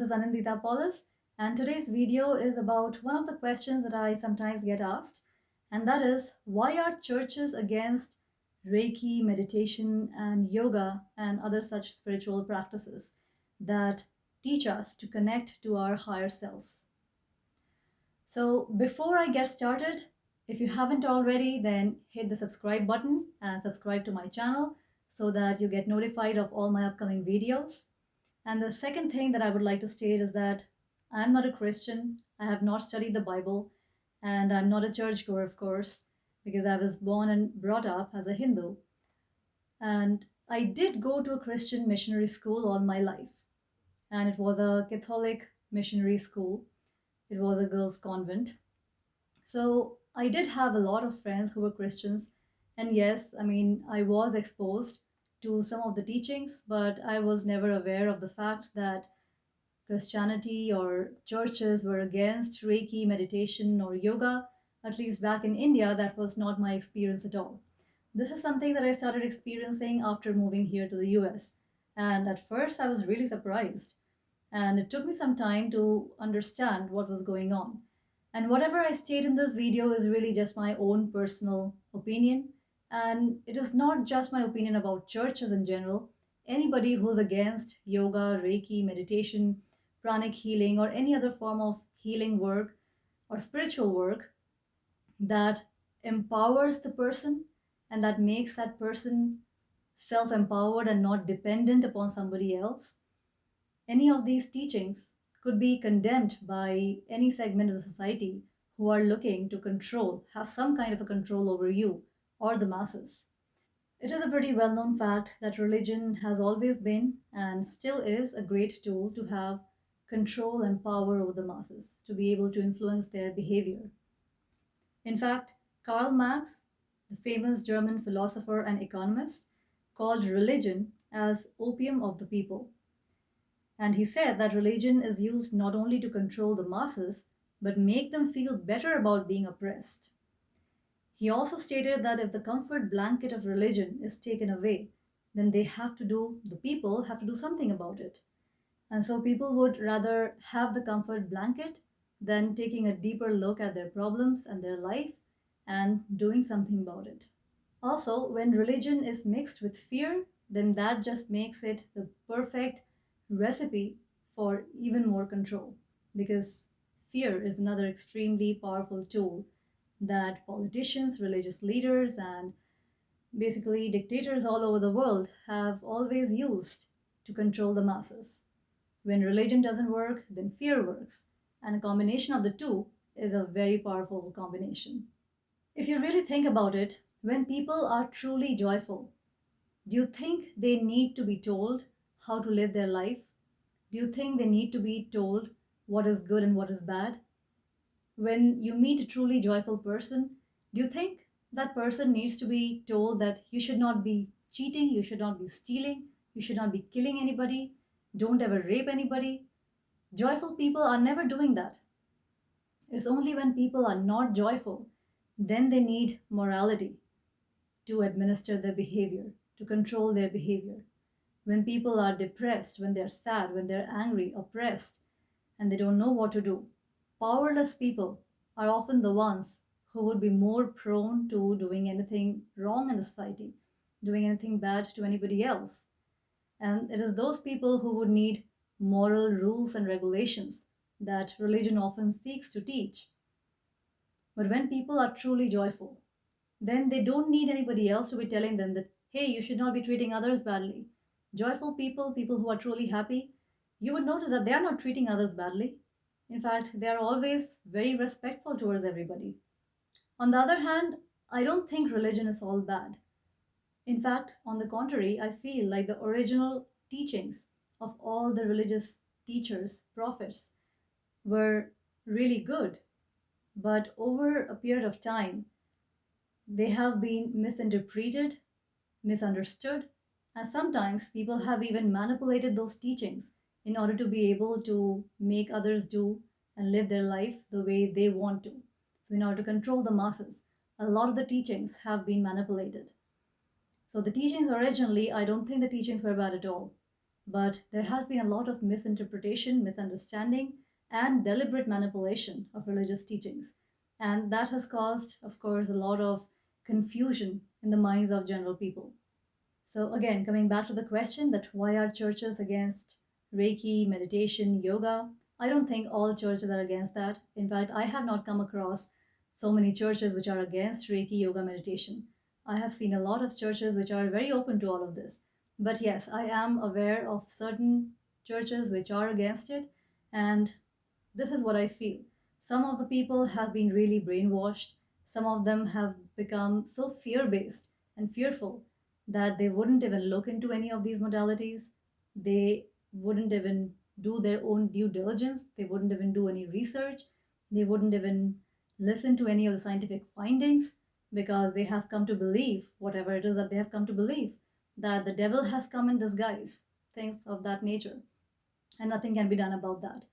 is Annindita Palaus, and today's video is about one of the questions that I sometimes get asked, and that is why are churches against Reiki, meditation, and yoga and other such spiritual practices that teach us to connect to our higher selves? So, before I get started, if you haven't already, then hit the subscribe button and subscribe to my channel so that you get notified of all my upcoming videos. And the second thing that I would like to state is that I'm not a Christian. I have not studied the Bible, and I'm not a churchgoer, of course, because I was born and brought up as a Hindu. And I did go to a Christian missionary school all my life, and it was a Catholic missionary school. It was a girls' convent. So I did have a lot of friends who were Christians. And yes, I mean, I was exposed to some of the teachings, but I was never aware of the fact that Christianity or churches were against Reiki, meditation, or yoga. At least back in India, that was not my experience at all. This is something that I started experiencing after moving here to the US. And at first, I was really surprised. And it took me some time to understand what was going on. And whatever I state in this video is really just my own personal opinion. And it is not just my opinion about churches in general. Anybody who's against yoga, Reiki, meditation, pranic healing, or any other form of healing work or spiritual work that empowers the person and that makes that person self empowered and not dependent upon somebody else, any of these teachings could be condemned by any segment of the society who are looking to control, have some kind of a control over you or the masses. It is a pretty well known fact that religion has always been and still is a great tool to have control and power over the masses, to be able to influence their behavior. In fact, Karl Marx, the famous German philosopher and economist, called religion as opium of the people. And he said that religion is used not only to control the masses, but make them feel better about being oppressed. He also stated that if the comfort blanket of religion is taken away, then the people have to do something about it. And so people would rather have the comfort blanket than taking a deeper look at their problems and their life and doing something about it. Also, when religion is mixed with fear, then that just makes it the perfect recipe for even more control. Because fear is another extremely powerful tool that politicians, religious leaders, and basically dictators all over the world have always used to control the masses. When religion doesn't work, then fear works. And a combination of the two is a very powerful combination. If you really think about it, when people are truly joyful, do you think they need to be told how to live their life? Do you think they need to be told what is good and what is bad? When you meet a truly joyful person, do you think that person needs to be told that you should not be cheating, you should not be stealing, you should not be killing anybody, don't ever rape anybody? Joyful people are never doing that. It's only when people are not joyful, then they need morality to administer their behavior, to control their behavior. When people are depressed, when they're sad, when they're angry, oppressed, and they don't know what to do, powerless people are often the ones who would be more prone to doing anything wrong in the society, doing anything bad to anybody else. And it is those people who would need moral rules and regulations that religion often seeks to teach. But when people are truly joyful, then they don't need anybody else to be telling them that, hey, you should not be treating others badly. Joyful people, people who are truly happy, you would notice that they are not treating others badly. In fact, they are always very respectful towards everybody. On the other hand, I don't think religion is all bad. In fact, on the contrary, I feel like the original teachings of all the religious teachers, prophets, were really good. But over a period of time, they have been misinterpreted, misunderstood, and sometimes people have even manipulated those teachings in order to be able to make others do and live their life the way they want to. So, in order to control the masses, a lot of the teachings have been manipulated. So, the teachings originally, I don't think the teachings were bad at all. but there has been a lot of misinterpretation, misunderstanding, and deliberate manipulation of religious teachings. And that has caused, of course, a lot of confusion in the minds of general people. So, again, coming back to the question that why are churches against Reiki, meditation, yoga? I don't think all churches are against that. In fact, I have not come across so many churches which are against Reiki, yoga, meditation. I have seen a lot of churches which are very open to all of this. But yes, I am aware of certain churches which are against it, and this is what I feel. Some of the people have been really brainwashed. Some of them have become so fear based and fearful that they wouldn't even look into any of these modalities. They wouldn't even do their own due diligence. They wouldn't even do any research. They wouldn't even listen to any of the scientific findings because they have come to believe, whatever it is that they have come to believe, that the devil has come in disguise, things of that nature, and nothing can be done about that.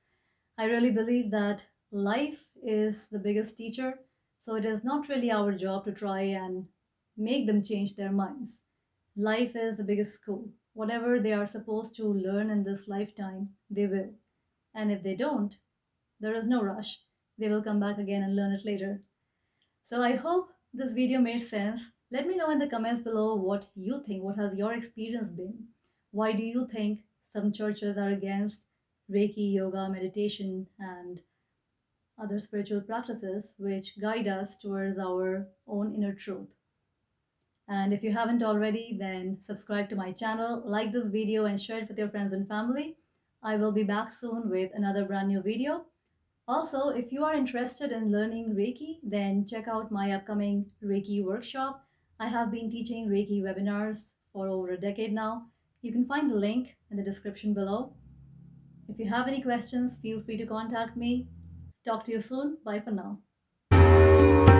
I really believe that life is the biggest teacher, so it is not really our job to try and make them change their minds. Life is the biggest school. Whatever they are supposed to learn in this lifetime, they will. And if they don't, there is no rush. They will come back again and learn it later. So I hope this video made sense. Let me know in the comments below what you think. What has your experience been? Why do you think some churches are against Reiki, yoga, meditation, and other spiritual practices which guide us towards our own inner truth? And if you haven't already, then subscribe to my channel, like this video, and share it with your friends and family. I will be back soon with another brand new video. Also, if you are interested in learning Reiki, then check out my upcoming Reiki workshop. I have been teaching Reiki webinars for over a decade now. You can find the link in the description below. If you have any questions, feel free to contact me. Talk to you soon. Bye for now.